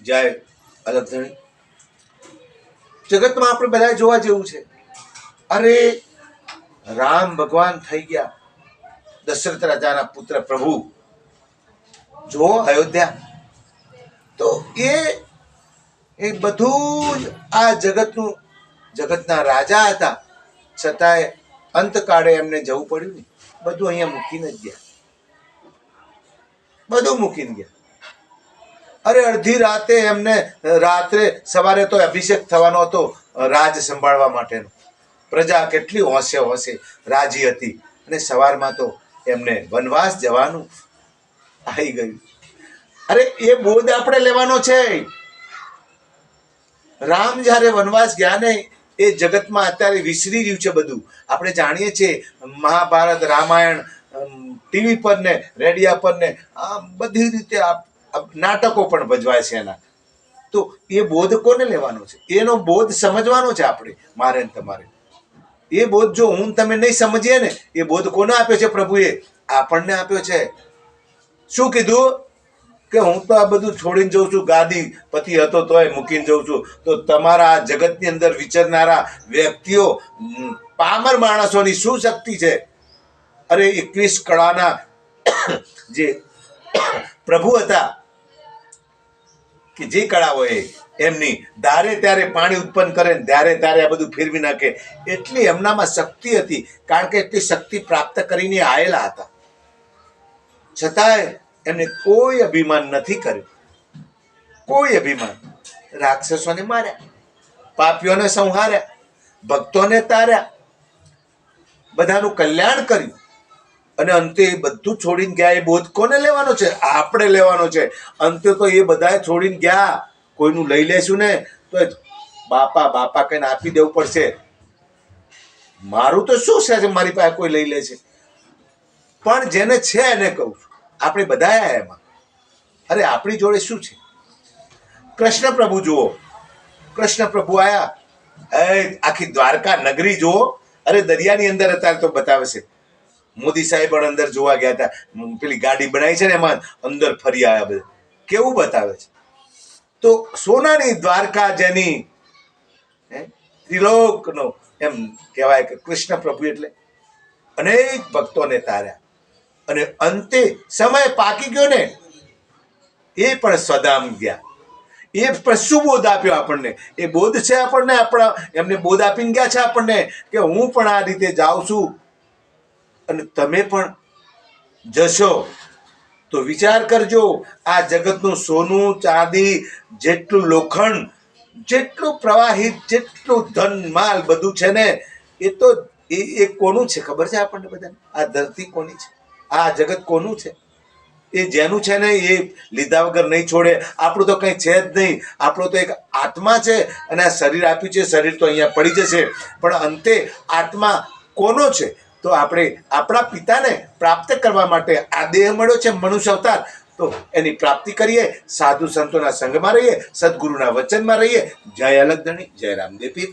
જય અલગધણી. જગતમાં આપણે બધા જોવા જેવું છે. અરે રામ ભગવાન થઈ ગયા, દશરથ રાજાના પુત્ર પ્રભુ. જો અયોધ્યા, તો એ બધું જ આ જગતના રાજા હતા, છતાંય અંતકાળે એમને જવું પડ્યું ને. બધું અહીંયા મૂકીને જ ગયા, બધું મૂકીને ગયા. અરે અડધી રાતે એમને સવારે તો અભિષેક થવાનો હતો રાજ સંભાળવા માટેનો. પ્રજા કેટલી હોંશે રાજી હતી, અને સવારમાં તો એમને વનવાસ જવાનું આવી ગયું. અરે એ બોધ આપણે લેવાનો છે. રામ જ્યારે વનવાસ ગયા ને, એ જગતમાં અત્યારે વિસરી રહ્યું છે બધું. આપણે જાણીએ છીએ મહાભારત, રામાયણ ટીવી પર ને રેડિયા પર ને બધી રીતે નાટકો પણ ભજવાય છે એના. તો એ બોધ કોને લેવાનો છે? એનો બોધ સમજવાનો છે આપણે, મારે ને તમારે. એ બોધ જો હું તમે નહીં સમજીએ ને, એ બોધ કોને આપ્યો છે? પ્રભુએ આપણને આપ્યો છે. શું કીધું? કે હું તો આ બધું છોડીને જઉં છું, ગાદી પતિ હતો તોય મૂકીને જઉં છું. તો તમારા આ જગતની અંદર વિચરનારા વ્યક્તિઓ, પામર માણસોની શું શક્તિ છે? અરે 21 કળાના જે પ્રભુ હતા, કે જે કળાઓ એમની ધારે ત્યારે પાણી ઉત્પન્ન કરે, ત્યારે ત્યારે આ બધું ફેરવી નાખે, એટલી એમનામાં શક્તિ હતી. કારણ કે એટલી શક્તિ પ્રાપ્ત કરીને આવેલા હતા, છતાંય એમને કોઈ અભિમાન નથી કર્યું. કોઈ અભિમાન. રાક્ષસોને માર્યા, પાપીઓને સંહાર્યા, ભક્તોને તાર્યા, બધાનું કલ્યાણ કર્યું, અને અંતે એ બધું છોડીને ગયા. એ બોધ કોને લેવાનો છે? આપણે લેવાનો છે. અંતે તો એ બધા છોડીને ગયા. કોઈનું લઈ લેશું ને તો બાપા કઈને આપી દેવું પડશે. મારું તો શું છે, મારી પાસે કોઈ લઈ લે છે? પણ જેને છે એને કહું છું, આપણે બધા આયા એમાં. અરે આપણી જોડે શું છે? કૃષ્ણ પ્રભુ જુઓ, કૃષ્ણ પ્રભુ આયા, આખી દ્વારકા નગરી જુઓ. અરે દરિયાની અંદર અત્યારે તો બતાવે છે. મોદી સાહેબ પણ અંદર જોવા ગયા હતા, પેલી ગાડી બનાવી છે ને એમાં અંદર ફરી આવ્યા. બધા કેવું બતાવે છે. તો સોનાની દ્વારકા જેની ત્રિલોકનો એમ કહેવાય કે કૃષ્ણ પ્રભુ એટલે અનેક ભક્તોને તાર્યા. અને અંતે સમય પાકી ગયો ને, એ પણ સ્વધામ ગયા. એ પણ શું બોધ આપ્યો આપણને? એ બોધ છે આપણને, આપણા એમને બોધ આપીને ગયા છે આપણને કે હું પણ આ રીતે જાઉં છું, અને તમે પણ જશો. તો વિચાર કરજો, આ જગતનું સોનું ચાંદી, જેટલું લોખંડ, જેટલું પ્રવાહિત, જેટલું ધન માલ બધું છે ને, એ તો એ કોનું છે ખબર છે આપણને બધાને? આ ધરતી કોની છે? આ જગત કોનું છે? એ જેનું છે ને એ લીધા વગર નહીં છોડે. આપણું તો કંઈ છે જ નહીં. આપણો તો એક આત્મા છે, અને આ શરીર આપ્યું છે. શરીર તો અહીંયા પડી જશે, પણ અંતે આત્મા કોનો છે? તો આપણે આપણા પિતાને પ્રાપ્ત કરવા માટે આ દેહ મળ્યો છે, મનુષ્ય અવતાર. તો એની પ્રાપ્તિ કરીએ, સાધુ સંતોના સંગમાં રહીએ, સદગુરુના વચનમાં રહીએ. જય અલગધણી, જય રામદેવ પીર.